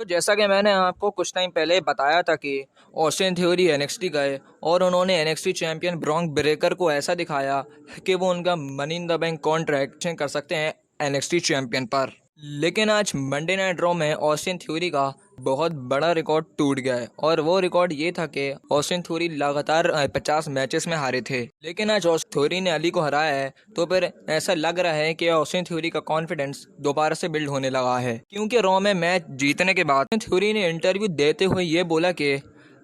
तो जैसा कि मैंने आपको कुछ टाइम पहले बताया था कि ऑस्टिन थ्योरी एनएक्सटी गए और उन्होंने एनएक्सटी चैंपियन ब्रॉन्क ब्रेकर को ऐसा दिखाया कि वो उनका money in the bank contract कर सकते हैं एनएक्सटी चैंपियन पर। लेकिन आज मंडे नाइट ड्रॉ में ऑस्टिन थ्योरी का बहुत बड़ा रिकॉर्ड टूट गया है और वो रिकॉर्ड ये था कि ऑस्टिन थ्योरी लगातार 50 मैचेस में हारे थे। लेकिन आज ऑस्टिन थ्योरी ने अली को हराया है तो फिर ऐसा लग रहा है कि ऑस्टिन थ्योरी का कॉन्फिडेंस दोबारा से बिल्ड होने लगा है, क्योंकि रॉ में मैच जीतने के बाद थ्योरी ने इंटरव्यू देते हुए ये बोला कि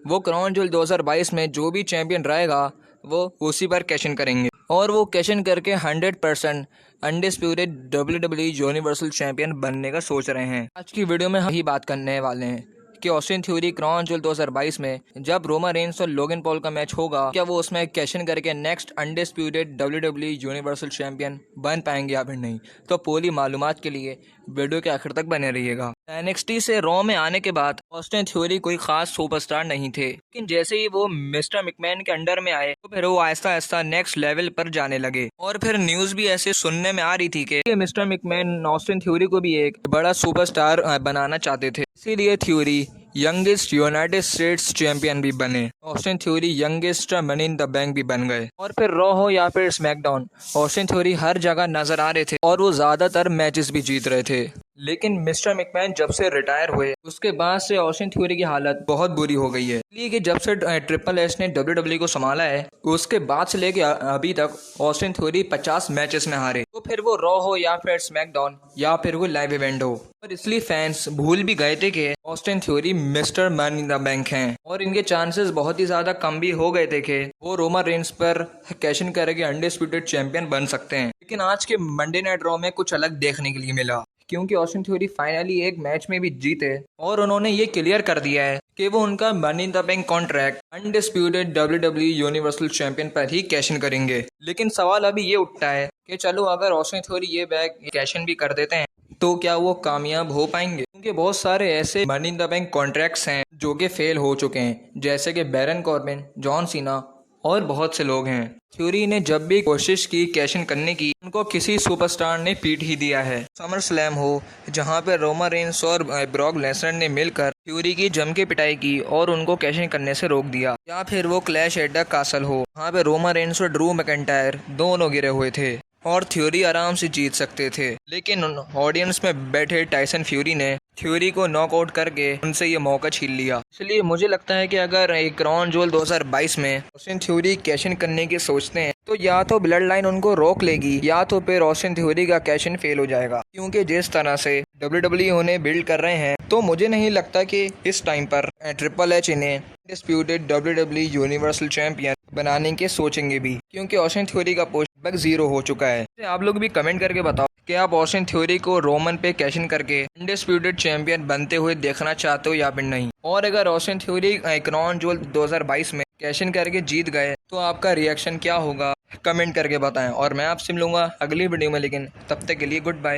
वो क्राउन ज्वेल 2022 में जो भी चैंपियन रहेगा वो उसी पर कैश इन करेंगे और वो कैश इन करके 100% अनडिस्प्यूटेड WWE यूनिवर्सल चैंपियन बनने का सोच रहे हैं। आज की वीडियो में हम ही बात करने वाले हैं कि ऑस्टिन थ्योरी क्राउन ज्वेल 2022 में जब रोमा रेंस और लोगन पॉल का मैच होगा, क्या वो उसमें कैश इन करके next undisputed WWE universal champion बन पाएंगे या फिर नहीं। तो पूरी मालूमात के लिए वीडियो के आखिर तक बने रहिएगा। NXT से रॉ में आने के बाद ऑस्टिन थ्योरी कोई खास सुपरस्टार नहीं थे, लेकिन जैसे ही वो मिस्टर मैकमैन के अंडर में आए तो फिर वो आहिस्ता आहिस्ता नेक्स्ट लेवल पर जाने लगे और फिर न्यूज भी ऐसे सुनने में आ रही थी कि मिस्टर मैकमैन ऑस्टिन थ्योरी को भी एक बड़ा सुपरस्टार बनाना चाहते थे, इसीलिए theory youngest United states champion भी बने। Austin theory youngest money in the bank भी बन गए और फिर रॉ हो या फिर स्मैकडाउन, ऑस्टिन थ्योरी हर जगह नजर आ रहे थे और वो ज्यादातर मैचेस भी जीत रहे थे। लेकिन मिस्टर मैकमैन जब से रिटायर हुए उसके बाद से ऑस्टिन थ्योरी की हालत बहुत बुरी हो गई है, इसलिए कि जब से ट्रिपल एच ने WWE को संभाला है उसके बाद से लेके अभी तक ऑस्टिन थ्योरी 50 मैचेस में हारे। तो फिर वो रॉ हो या फिर स्मैकडाउन या फिर वो लाइव इवेंट हो, और इसलिए फैंस भूल भी गए थे कि Austin theory mister money in the bank हैं और इनके चांसेस बहुत ही ज्यादा कम भी हो गए थे कि वो रोमा रेंस पर कैश इन करके अनडिस्प्यूटेड चैंपियन बन सकते हैं। लेकिन आज के मंडे नाइट रॉ में कुछ अलग देखने के लिए मिला, क्योंकि ऑस्टिन थ्योरी फाइनली एक मैच में भी जीते और उन्होंने ये क्लियर कर दिया है कि वो उनका money in the bank contract undisputed WWE universal champion पर ही कैश इन करेंगे। लेकिन सवाल अभी ये उठता है कि चलो अगर ऑस्टिन थ्योरी ये बैग कैश इन भी कर देते हैं तो क्या वो कामयाब हो पाएंगे, क्योंकि बहुत सारे ऐसे money in the bank contracts हैं जो कि फेल हो चुके हैं, जैसे कि बैरन कॉर्बिन, जॉन सीना और बहुत से लोग हैं। थ्योरी ने जब भी कोशिश की कैश इन करने की, उनको किसी सुपरस्टार ने पीट ही दिया है। समर स्लैम हो जहां पर रोमा रेंस और ब्रॉक लेसनर ने मिलकर थ्योरी की जम के पिटाई की और उनको कैश इन करने से रोक दिया, या फिर वो क्लैश एट द कासल हो जहाँ पे रोमा रेंस और ड्रू मैकिंटायर दोनों गिरे हुए थे और थ्योरी आराम से जीत सकते थे, लेकिन ऑडियंस में बैठे टाइसन फ्यूरी ने थ्योरी को नॉकआउट करके उनसे ये मौका छीन लिया। इसलिए मुझे लगता है कि अगर एक क्राउन ज्वेल 2022 में ऑस्टिन थ्योरी कैश इन करने की सोचते हैं तो या तो ब्लड लाइन उनको रोक लेगी या तो फिर ऑस्टिन थ्योरी का कैश इन फेल हो जाएगा, क्योंकि जिस तरह से WWE उन्हें बिल्ड कर रहे हैं तो मुझे नहीं लगता कि इस टाइम पर ट्रिपल एच इन्हें डिस्प्यूटेड WWE यूनिवर्सल चैंपियन बनाने के सोचेंगे भी, क्योंकि ऑस्टिन थ्योरी का पोस्ट लगभग 0 हो चुका है। आप लोग भी कमेंट करके बताओ कि आप ऑस्टिन थ्योरी को रोमन पे कैश इन करके अनडिस्प्यूटेड चैंपियन बनते हुए देखना चाहते हो या फिर नहीं, और अगर ऑस्टिन थ्योरी क्राउन ज्वेल 2022 में कैश इन करके जीत गए तो आपका रिएक्शन क्या होगा, कमेंट करके बताएं। और मैं आपसे मिलूंगा अगली वीडियो में, लेकिन तब तक के लिए गुड बाय।